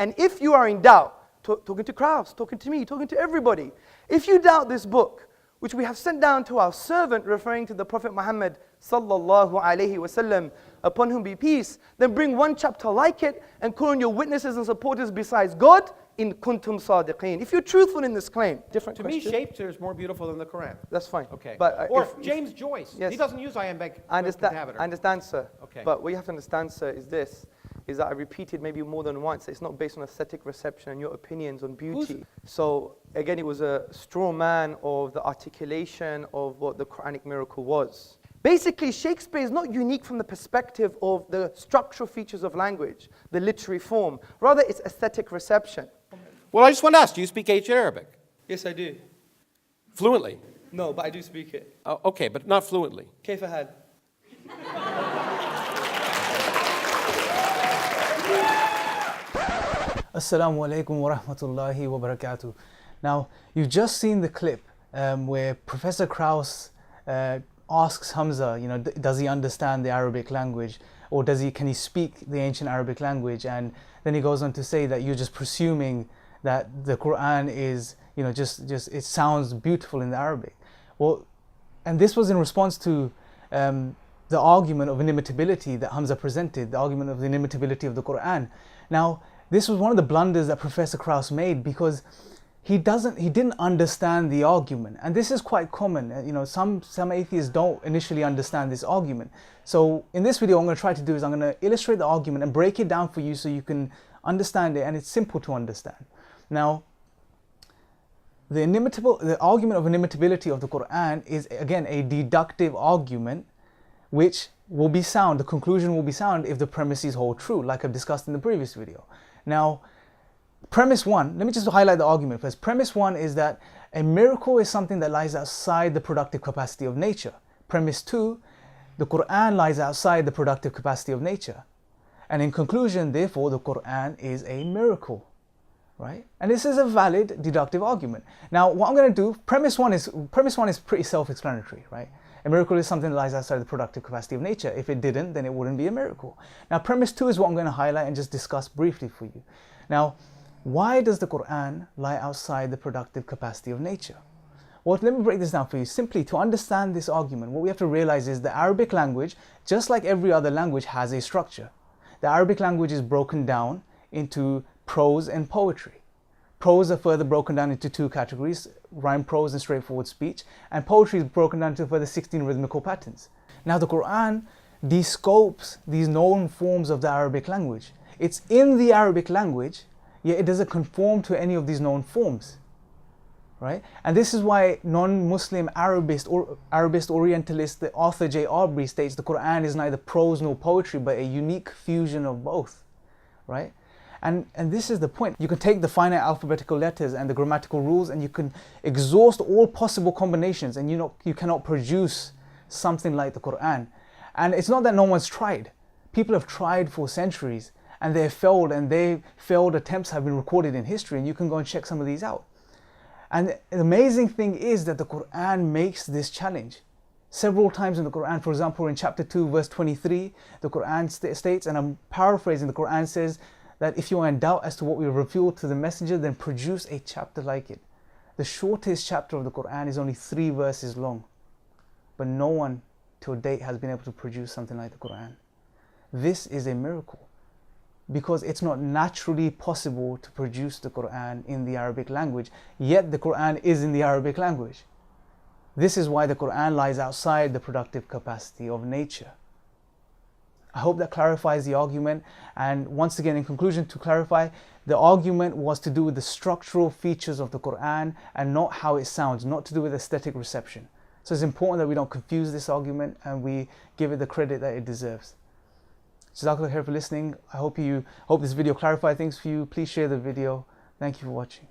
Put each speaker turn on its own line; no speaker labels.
And if you are in doubt, talking to Krauss, talking to me, talking to everybody, if you doubt this book, which we have sent down to our servant, referring to the Prophet Muhammad sallallahu alaihi wasallam, upon whom be peace, then bring one chapter like it and call on your witnesses and supporters besides God, in kuntum sadiqeen. If you're truthful in this claim. Different
to
question.
me, Shakespeare is more beautiful than the Quran.
That's fine.
Okay.
But,
or James Joyce.
Yes.
He doesn't use iambic
I understand,
pentameter.
I understand, sir.
Okay.
But what you have to understand, sir, is this, is that I repeated maybe more than once, it's not based on aesthetic reception and your opinions on beauty. So again, it was a straw man of the articulation of what the Quranic miracle was. Basically, Shakespeare is not unique from the perspective of the structural features of language, the literary form. Rather, it's aesthetic reception.
Well, I just want to ask, do you speak ancient Arabic?
Yes, I do.
Fluently?
No, but I do speak it.
Okay, but not fluently.
كيف حال?
Assalamu alaikum wa rahmatullahi wa barakatuh. Now, you've just seen the clip where Professor Krauss asks Hamza, does he understand the Arabic language, or can he speak the ancient Arabic language? And then he goes on to say that you're just presuming that the Quran is, it sounds beautiful in the Arabic. Well, and this was in response to the argument of inimitability that Hamza presented, the argument of the inimitability of the Quran. Now, this was one of the blunders that Professor Krauss made, because he didn't understand the argument, and this is quite common. Some atheists don't initially understand this argument. So in this video, what I'm going to try to do is I'm going to illustrate the argument and break it down for you so you can understand it, and it's simple to understand. Now, the argument of inimitability of the Quran is again a deductive argument, which will be sound. The conclusion will be sound if the premises hold true, like I've discussed in the previous video. Now, premise one, let me just highlight the argument first. Premise one is that a miracle is something that lies outside the productive capacity of nature. Premise two, the Quran lies outside the productive capacity of nature. And in conclusion, therefore, the Quran is a miracle, right? And this is a valid deductive argument. Now, what I'm going to do, premise one is pretty self-explanatory, right? A miracle is something that lies outside the productive capacity of nature. If it didn't, then it wouldn't be a miracle. Now, premise two is what I'm going to highlight and just discuss briefly for you. Now, why does the Quran lie outside the productive capacity of nature? Well, let me break this down for you. Simply, to understand this argument, what we have to realize is the Arabic language, just like every other language, has a structure. The Arabic language is broken down into prose and poetry. Prose are further broken down into two categories, rhyme prose and straightforward speech, and poetry is broken down into further 16 rhythmical patterns. Now, the Quran descopes these known forms of the Arabic language. It's in the Arabic language, yet it doesn't conform to any of these known forms, right? And this is why non-Muslim Arabist Orientalist, the Arthur J. Arbery, states the Quran is neither prose nor poetry, but a unique fusion of both, right? And this is the point. You can take the finite alphabetical letters and the grammatical rules, and you can exhaust all possible combinations, and you cannot produce something like the Quran. And it's not that no one's tried. People have tried for centuries, and they have failed, and failed attempts have been recorded in history, and you can go and check some of these out. And the amazing thing is that the Quran makes this challenge. Several times in the Quran, for example, in chapter 2, verse 23, the Quran states, and I'm paraphrasing, the Quran says that if you are in doubt as to what we revealed to the messenger, then produce a chapter like it. The shortest chapter of the Quran is only 3 verses long, but no one till date has been able to produce something like the Quran. This is a miracle, because it's not naturally possible to produce the Quran in the Arabic language, yet the Quran is in the Arabic language. This is why the Quran lies outside the productive capacity of nature. I hope that clarifies the argument, and once again, in conclusion, to clarify, the argument was to do with the structural features of the Quran and not how it sounds, not to do with aesthetic reception. So it's important that we don't confuse this argument and we give it the credit that it deserves. Jazakallah khair for listening. I hope this video clarified things for you. Please share the video. Thank you for watching.